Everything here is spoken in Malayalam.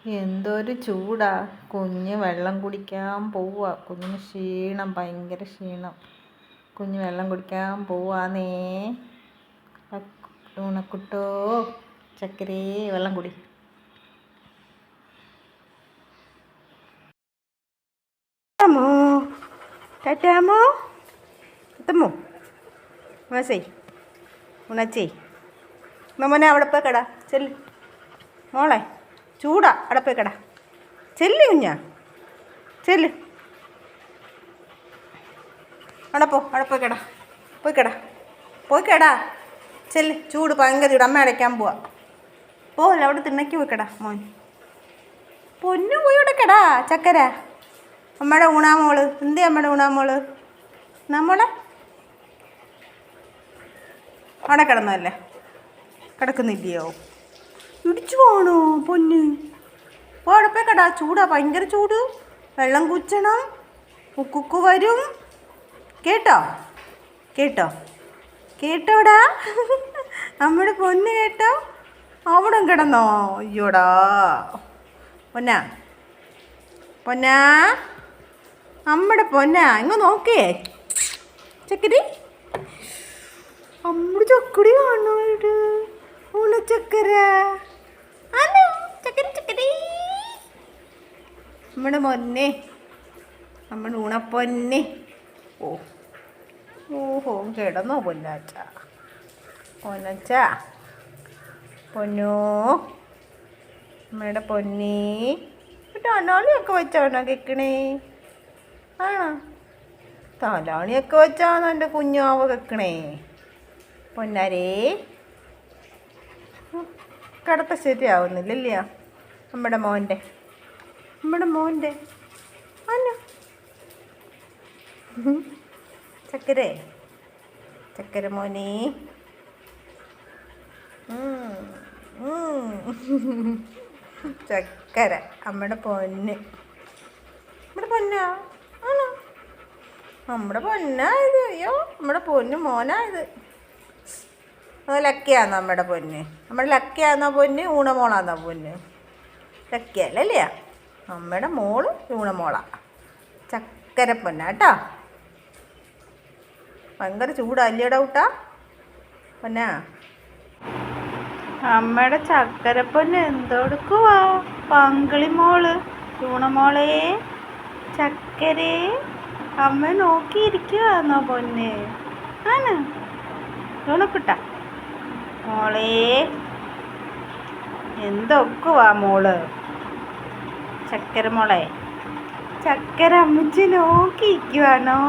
എന്തൊരു ചൂടാ. കുഞ്ഞ് വെള്ളം കുടിക്കാൻ പോവാ. കുഞ്ഞിന് ക്ഷീണം, ഭയങ്കര ക്ഷീണം. കുഞ്ഞ് വെള്ളം കുടിക്കാൻ പോവാന്നേ. ഉണക്കുട്ടോ, ചക്കരേ, വെള്ളം കുടി. ടാറ്റാമോ എത്തമ്മോ മനസ്സേ ഉണച്ചേ മോനെ അവിടെ പോയി കടാ ചെല്ല്. മോളെ ചൂടാ, അവിടെ പോയി കടാ ചെല്ല്. കുഞ്ഞാ ചെല്ല്, അവിടെ പോയി കടാ, പോയി കടാ ചെല്ല്. ചൂട് ഭയങ്കര ചൂട്, അമ്മ അടയ്ക്കാൻ പോവാ. പോവല്ല, അവിടെ തിണ്ണയ്ക്ക് പോയി കടാ മോൻ. പൊന്നു പോയി ഇവിടെ കടാ ചക്കര. അമ്മയുടെ ഊണാമോള് എന്തേ? അമ്മയുടെ ഊണാമോള് നമ്മളെ അവിടെ കിടന്നല്ലേ, കിടക്കുന്നില്ലയോ? ഇടിച്ചു പോകണോ പൊന്ന്? അവിടെ കടാ, ചൂടാ, ഭയങ്കര ചൂട്. വെള്ളം കുച്ചണം, ഉക്കുക്ക് വരും. കേട്ടോടാ അമ്മയുടെ പൊന്ന് കേട്ടോ? അവിടെ കിടന്നോ? അയ്യോടാ പൊന്നാ അമ്മയുടെ പൊന്നാ, ഇങ്ങ് നോക്കേ ചക്കരി. അമ്മയുടെ ചക്കരി കാണോ? ഊണച്ചക്കര ചക്കരി നമ്മുടെ മൊന്നെ, നമ്മുടെ ഊണപ്പൊന്നെ. ഓഹോ കിടന്നോ പൊന്നാച്ച? പൊന്നോ അമ്മയുടെ പൊന്നേ. തലാണിയൊക്കെ വെച്ചാണോ കേൾക്കണേ? ആണോ? തലാണിയൊക്കെ വെച്ചാണോ എൻ്റെ കുഞ്ഞാവ കേൾക്കണേ? പൊന്നാരേ, കിടത്ത ശരിയാവുന്നില്ലല്ലേ നമ്മുടെ മോൻ്റെ അല്ലോ. ചക്കര മോനെ. ചക്കര അമ്മയുടെ പൊന്നാ. ആണോ? നമ്മുടെ പൊന്നായത്. അയ്യോ, നമ്മുടെ പൊന്ന് മോനായത്. ലക്കിയാന്നോ നമ്മുടെ പൊന്ന്? നമ്മുടെ ലക്കിയാന്നോ പൊന്ന്? ഊണമോളാന്നോ പൊന്ന്? ലക്കിയല്ലേ? അമ്മയുടെ മോള് ഊണമോളാ. ചക്കര പൊന്നാട്ടോ. ഭയങ്കര ചൂടല്ലേടാ കൂട്ടാ പൊന്നാ? അമ്മയുടെ ചക്കരപ്പൊന്ന് എന്തെടുക്കുവാ? പങ്കിളി മോള് ഊണമോളെ ചക്കരേ, അമ്മ നോക്കിയിരിക്കുവാന്നോ പൊന്ന്? ആണ് ഊണക്കുട്ട മോളെ. എന്തൊക്കുവാ മോള്? ചക്കര മോളെ, ചക്കര അമ്മച്ചി നോക്കിയിരിക്കുവാണോ?